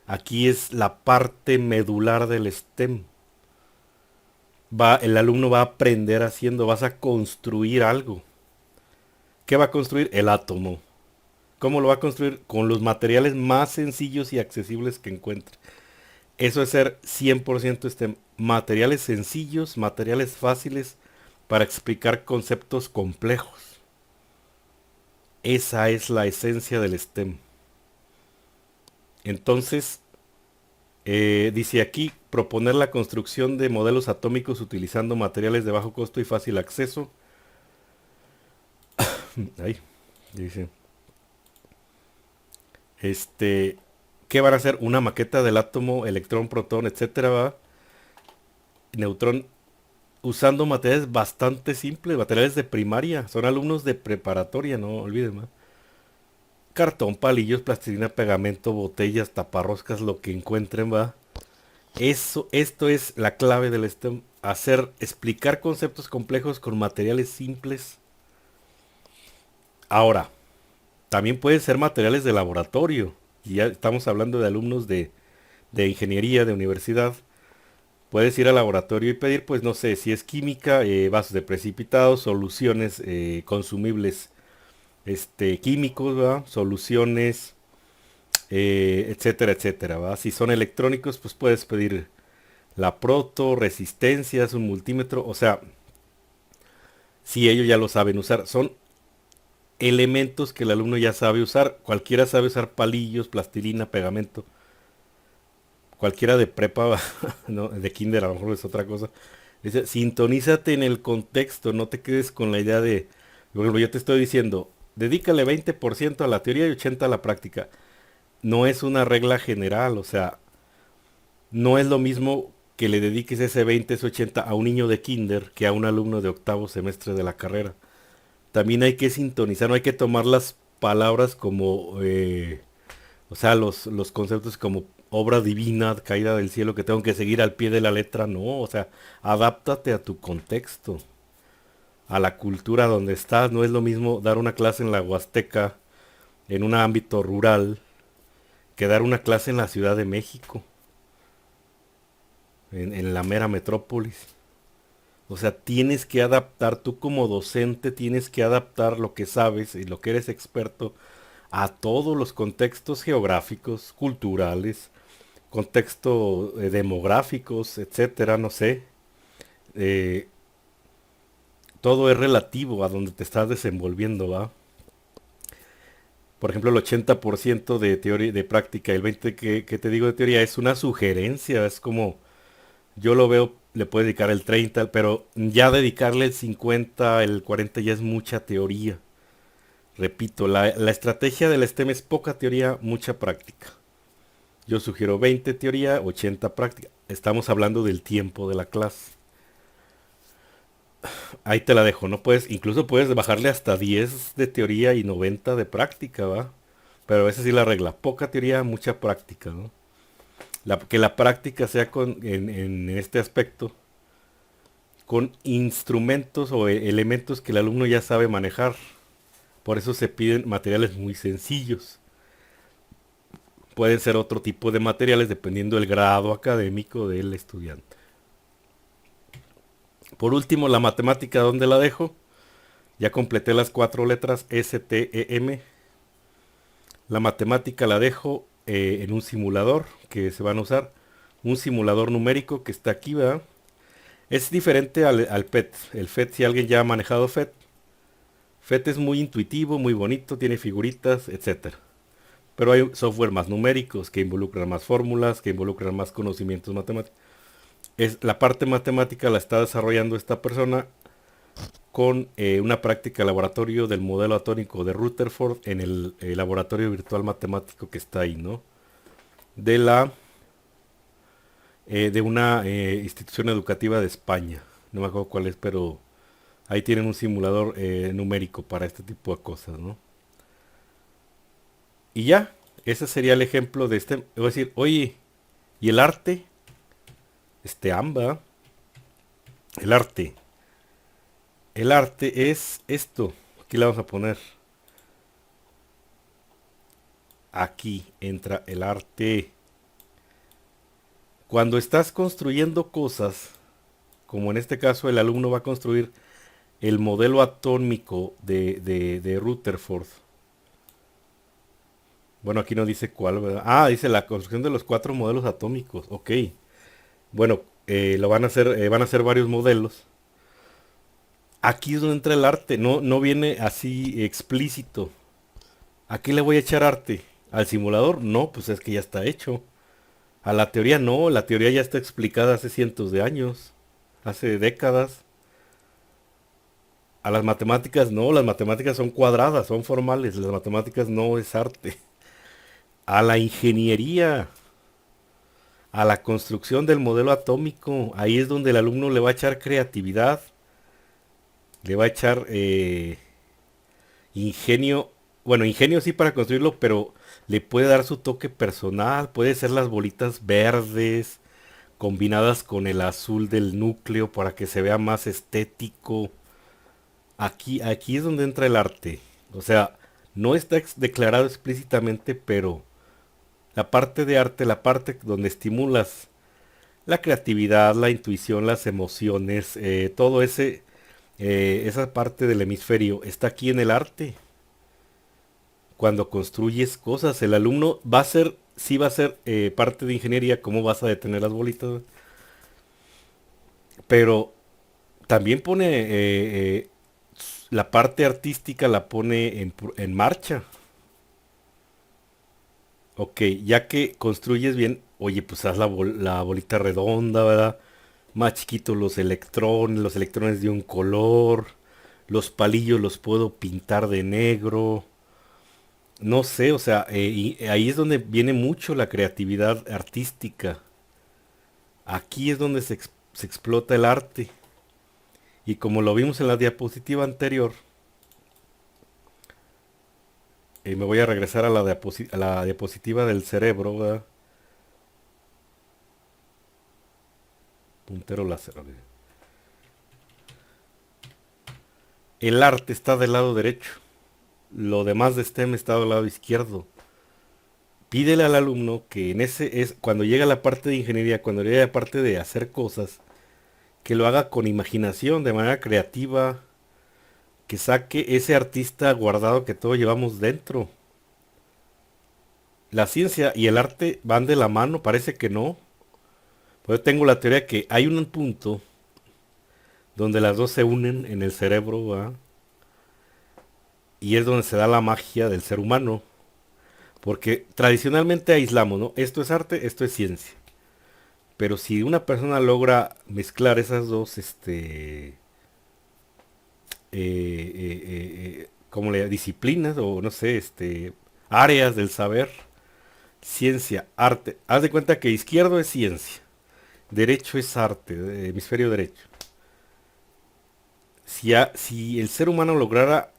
Speaker 1: Aquí es la parte medular del STEM. El alumno va a aprender haciendo, vas a construir algo. ¿Qué va a construir? El átomo. ¿Cómo lo va a construir? Con los materiales más sencillos y accesibles que encuentre. Eso es ser 100% materiales sencillos, materiales fáciles para explicar conceptos complejos. Esa es la esencia del STEM. Entonces, dice aquí, proponer la construcción de modelos atómicos utilizando materiales de bajo costo y fácil acceso. Ahí, dice. Este, ¿Qué van a hacer? Una maqueta del átomo, electrón, protón, etcétera, ¿va? Neutrón, usando materiales bastante simples, materiales de primaria. Son alumnos de preparatoria, no olviden, ¿va? Cartón, palillos, plastilina, pegamento, botellas, taparroscas, lo que encuentren, va. Esto es la clave del STEM. Explicar conceptos complejos con materiales simples. Ahora, también pueden ser materiales de laboratorio. Y ya estamos hablando de alumnos de ingeniería, de universidad. Puedes ir al laboratorio y pedir, pues no sé, si es química, vasos de precipitados, soluciones consumibles químicos, ¿va? Soluciones, etcétera, etcétera, ¿va? Si son electrónicos, pues puedes pedir la proto, resistencias, un multímetro, o sea, si ellos ya lo saben usar, son elementos que el alumno ya sabe usar, cualquiera sabe usar palillos, plastilina, pegamento, cualquiera de prepa, no, de kinder a lo mejor es otra cosa. Dice, sintonízate en el contexto, no te quedes con la idea de, por ejemplo, yo te estoy diciendo, dedícale 20% a la teoría y 80% a la práctica. No es una regla general, o sea, no es lo mismo que le dediques ese 20, ese 80 a un niño de kinder que a un alumno de octavo semestre de la carrera. También hay que sintonizar, no hay que tomar las palabras como, o sea, los conceptos como obra divina, caída del cielo, que tengo que seguir al pie de la letra, no, o sea, adáptate a tu contexto, a la cultura donde estás. No es lo mismo dar una clase en la Huasteca, en un ámbito rural, que dar una clase en la Ciudad de México, en la mera metrópolis. O sea, tienes que adaptar, tú como docente tienes que adaptar lo que sabes y lo que eres experto a todos los contextos geográficos, culturales, contextos demográficos, etcétera, no sé. Eh, Todo es relativo a donde te estás desenvolviendo, ¿va? Por ejemplo, el 80% de teoría, de práctica, el 20% que te digo de teoría es una sugerencia, es como, yo lo veo, le puedo dedicar el 30, pero ya dedicarle el 50, el 40 ya es mucha teoría. Repito, la estrategia del STEM es poca teoría, mucha práctica. Yo sugiero 20 teoría, 80 práctica. Estamos hablando del tiempo de la clase. Ahí te la dejo, no puedes, incluso puedes bajarle hasta 10 de teoría y 90 de práctica, ¿va? Pero esa sí la regla, poca teoría, mucha práctica, ¿no? Que la práctica sea en este aspecto con instrumentos o elementos que el alumno ya sabe manejar. Por eso se piden materiales muy sencillos. Pueden ser otro tipo de materiales dependiendo del grado académico del estudiante. Por último, la matemática, ¿dónde la dejo? Ya completé las 4 letras S, T, E, M. La matemática la dejo en un simulador que se van a usar. Un simulador numérico que está aquí, ¿verdad? Es diferente al PET. El FET, si alguien ya ha manejado FET, FET es muy intuitivo, muy bonito, tiene figuritas, etcétera. Pero hay software más numéricos que involucran más fórmulas, que involucran más conocimientos matemáticos. La parte matemática la está desarrollando esta persona con una práctica de laboratorio del modelo atónico de Rutherford en el laboratorio virtual matemático que está ahí, ¿no? De la de una institución educativa de España. No me acuerdo cuál es, pero ahí tienen un simulador numérico para este tipo de cosas, ¿no? Y ya, ese sería el ejemplo de este. Voy a decir, oye, ¿y el arte? AMBA. El arte. El arte es esto. Aquí le vamos a poner. Aquí entra el arte. Cuando estás construyendo cosas, como en este caso el alumno va a construir el modelo atómico de Rutherford, Bueno, aquí no dice cuál, ¿verdad? Ah, dice la construcción de los cuatro modelos atómicos. Ok. Bueno, lo van a hacer varios modelos. Aquí es donde entra el arte. No, no viene así explícito. ¿A qué le voy a echar arte? ¿Al simulador? No, pues es que ya está hecho. A la teoría no, la teoría ya está explicada hace cientos de años, hace décadas. A las matemáticas no, las matemáticas son cuadradas, son formales, las matemáticas no es arte. A la ingeniería, a la construcción del modelo atómico, ahí es donde el alumno le va a echar creatividad, le va a echar ingenio, bueno, ingenio sí para construirlo, pero le puede dar su toque personal, puede ser las bolitas verdes combinadas con el azul del núcleo para que se vea más estético. Aquí es donde entra el arte. O sea, no está declarado explícitamente, pero la parte de arte, la parte donde estimulas la creatividad, la intuición, las emociones, todo esa parte del hemisferio está aquí en el arte. Cuando construyes cosas, el alumno va a ser, sí va a ser parte de ingeniería, cómo vas a detener las bolitas, pero también pone la parte artística la pone en marcha. Ok, ya que construyes bien, oye, pues haz la bolita redonda, ¿verdad? Más chiquitos los electrones de un color, los palillos los puedo pintar de negro, no sé, o sea, y ahí es donde viene mucho la creatividad artística. Aquí es donde se explota el arte. Y como lo vimos en la diapositiva anterior, me voy a regresar a a la diapositiva del cerebro, ¿verdad? Puntero láser. Ok. El arte está del lado derecho. Lo demás de STEM está del lado izquierdo. Pídele al alumno que en ese es cuando llega la parte de ingeniería, cuando llega la parte de hacer cosas, que lo haga con imaginación, de manera creativa, que saque ese artista guardado que todos llevamos dentro. La ciencia y el arte van de la mano, parece que no. Pues yo tengo la teoría que hay un punto donde las dos se unen en el cerebro, ¿va? Y es donde se da la magia del ser humano. Porque tradicionalmente aislamos, ¿no? Esto es arte, esto es ciencia. Pero si una persona logra mezclar esas dos, como le disciplinas o no sé, áreas del saber, ciencia, arte. Haz de cuenta que izquierdo es ciencia, derecho es arte, hemisferio derecho. Si el ser humano lograra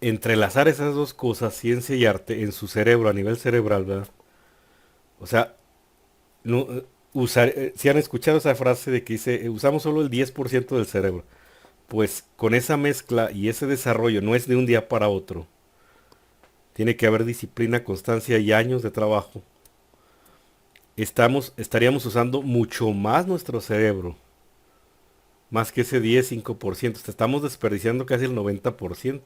Speaker 1: entrelazar esas dos cosas, ciencia y arte, en su cerebro, a nivel cerebral, ¿verdad? O sea, no, si han escuchado esa frase de que dice, usamos solo el 10% del cerebro. Pues con esa mezcla y ese desarrollo no es de un día para otro. Tiene que haber disciplina, constancia y años de trabajo. Estaríamos usando mucho más nuestro cerebro. Más que ese 10-5%. Estamos desperdiciando casi el 90%.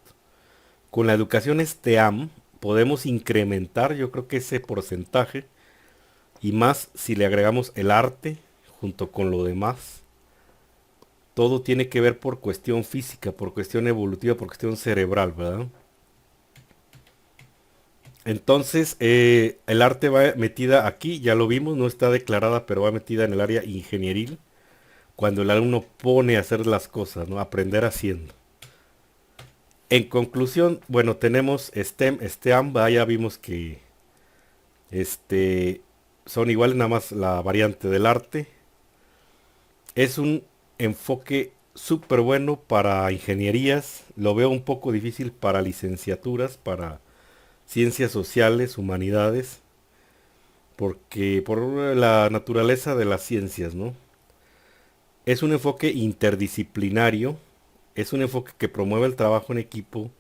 Speaker 1: Con la educación STEAM podemos incrementar yo creo que ese porcentaje. Y más si le agregamos el arte junto con lo demás. Todo tiene que ver por cuestión física, por cuestión evolutiva, por cuestión cerebral, ¿verdad? Entonces, el arte va metida aquí, ya lo vimos, no está declarada, pero va metida en el área ingenieril, cuando el alumno pone a hacer las cosas, ¿no? Aprender haciendo. En conclusión, bueno, tenemos STEM, STEAM, ya vimos que este, son iguales, nada más la variante del arte. Es un enfoque súper bueno para ingenierías, lo veo un poco difícil para licenciaturas, para ciencias sociales, humanidades, porque por la naturaleza de las ciencias, ¿no? Es un enfoque interdisciplinario, es un enfoque que promueve el trabajo en equipo,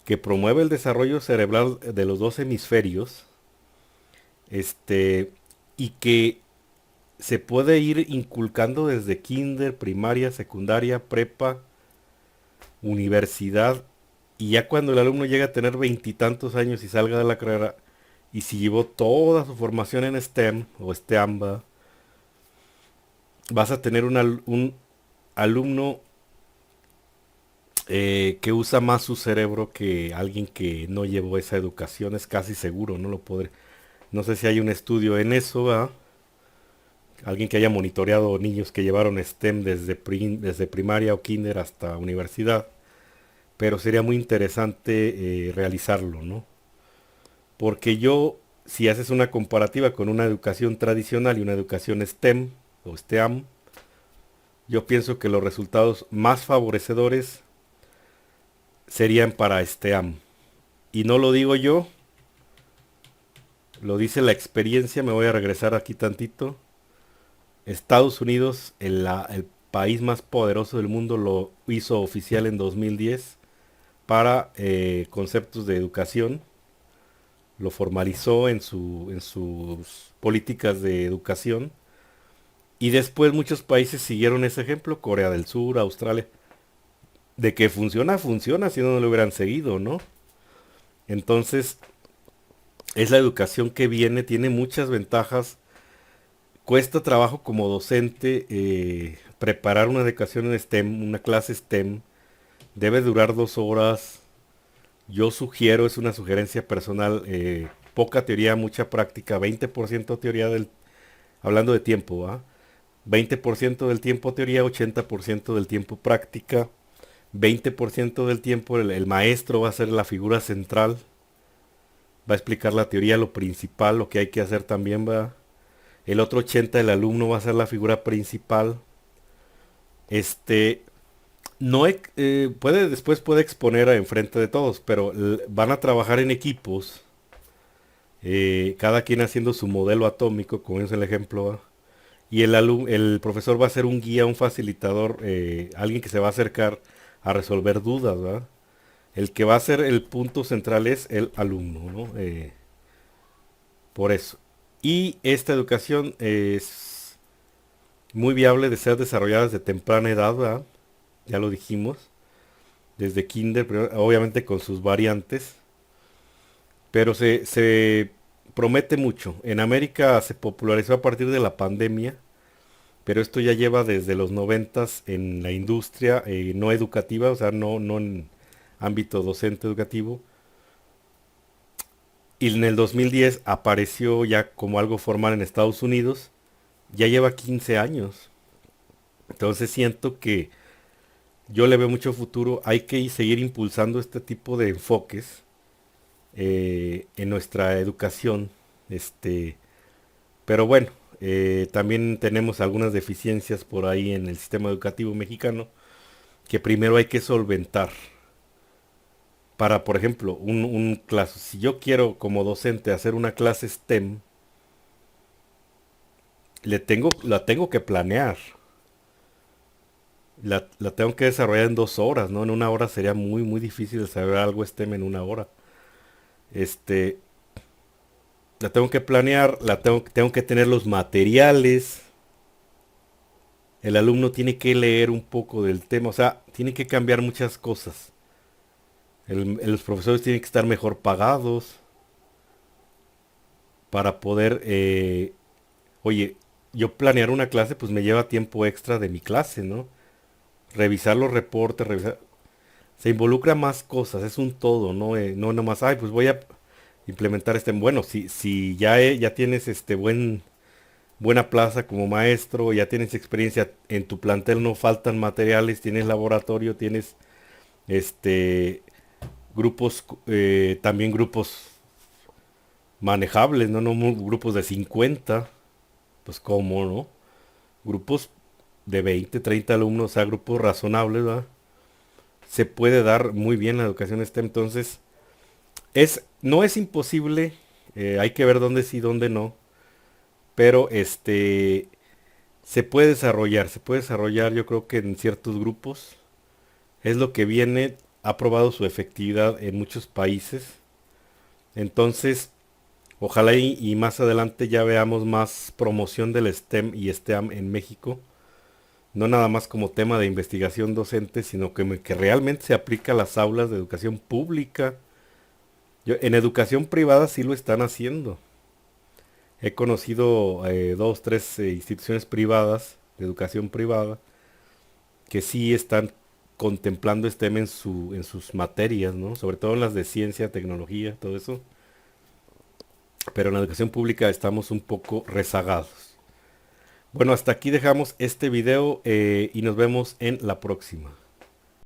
Speaker 1: que promueve el desarrollo cerebral de los dos hemisferios, este, y que se puede ir inculcando desde kinder, primaria, secundaria, prepa, universidad, Y ya cuando el alumno llega a tener veintitantos años y salga de la carrera, y si llevó toda su formación en STEM o STEAM, vas a tener un alumno que usa más su cerebro que alguien que no llevó esa educación, es casi seguro, no lo podré. No sé si hay un estudio en eso, ¿verdad? Alguien que haya monitoreado niños que llevaron STEM desde primaria o kinder hasta universidad, pero sería muy interesante realizarlo, ¿no? Porque si haces una comparativa con una educación tradicional y una educación STEM o STEAM, yo pienso que los resultados más favorecedores serían para STEAM. Y no lo digo yo, lo dice la experiencia, me voy a regresar aquí tantito. Estados Unidos, el país más poderoso del mundo, lo hizo oficial en 2010 para conceptos de educación, lo formalizó en sus políticas de educación y después muchos países siguieron ese ejemplo, Corea del Sur, Australia, de que funciona, funciona, si no, no lo hubieran seguido, ¿no? Entonces, es la educación que viene, tiene muchas ventajas. Cuesta trabajo como docente preparar una educación en STEM, una clase STEM. Debe durar 2 horas. Yo sugiero, es una sugerencia personal, poca teoría, mucha práctica, 20% teoría hablando de tiempo, ¿va? 20% del tiempo teoría, 80% del tiempo práctica. 20% del tiempo el maestro va a ser la figura central, va a explicar la teoría, lo principal, lo que hay que hacer también va. El otro 80 el alumno va a ser la figura principal. Este, no después puede exponer enfrente de todos, pero van a trabajar en equipos, cada quien haciendo su modelo atómico, como es el ejemplo, ¿va? Y el profesor va a ser un guía, un facilitador, alguien que se va a acercar a resolver dudas, ¿va? El que va a ser el punto central es el alumno, ¿no? Por eso. Y esta educación es muy viable de ser desarrollada desde temprana edad, ¿verdad? Ya lo dijimos, desde kinder, obviamente con sus variantes, pero se promete mucho. En América se popularizó a partir de la pandemia, pero esto ya lleva desde los noventas en la industria no educativa, o sea, no en ámbito docente educativo. Y en el 2010 apareció ya como algo formal en Estados Unidos. Ya lleva 15 años. Entonces siento que yo le veo mucho futuro. Hay que seguir impulsando este tipo de enfoques en nuestra educación. Este, pero bueno, también tenemos algunas deficiencias por ahí en el sistema educativo mexicano que primero hay que solventar. Para, por ejemplo, un clase, si yo quiero como docente hacer una clase STEM, la tengo que planear. La tengo que desarrollar en 2 horas, ¿no? En una hora sería muy, muy difícil desarrollar algo STEM en una hora. Este, la tengo que planear, tengo que tener los materiales. El alumno tiene que leer un poco del tema, o sea, tiene que cambiar muchas cosas. Los profesores tienen que estar mejor pagados para poder, oye, yo planear una clase, pues me lleva tiempo extra de mi clase, ¿no? Revisar los reportes, se involucra más cosas, es un todo, ¿no? No nomás, ay, pues voy a implementar bueno, si ya, ya tienes buena plaza como maestro, ya tienes experiencia en tu plantel, no faltan materiales, tienes laboratorio, tienes este grupos, también grupos manejables, no grupos de 50 pues cómo, ¿no? Grupos de 20 30 alumnos, o sea, grupos razonables, ¿verdad? Se puede dar muy bien la educación STEM, entonces no es imposible, hay que ver dónde sí, dónde no, pero se puede desarrollar yo creo que en ciertos grupos, es lo que viene, ha probado su efectividad en muchos países, entonces ojalá y más adelante ya veamos más promoción del STEM y STEAM en México, no nada más como tema de investigación docente, sino que realmente se aplica a las aulas de educación pública. En educación privada sí lo están haciendo. He conocido dos, tres instituciones privadas, de educación privada, que sí están contemplando este tema en sus materias, ¿no? Sobre todo en las de ciencia, tecnología, todo eso. Pero en la educación pública estamos un poco rezagados. Bueno, hasta aquí dejamos este video y nos vemos en la próxima.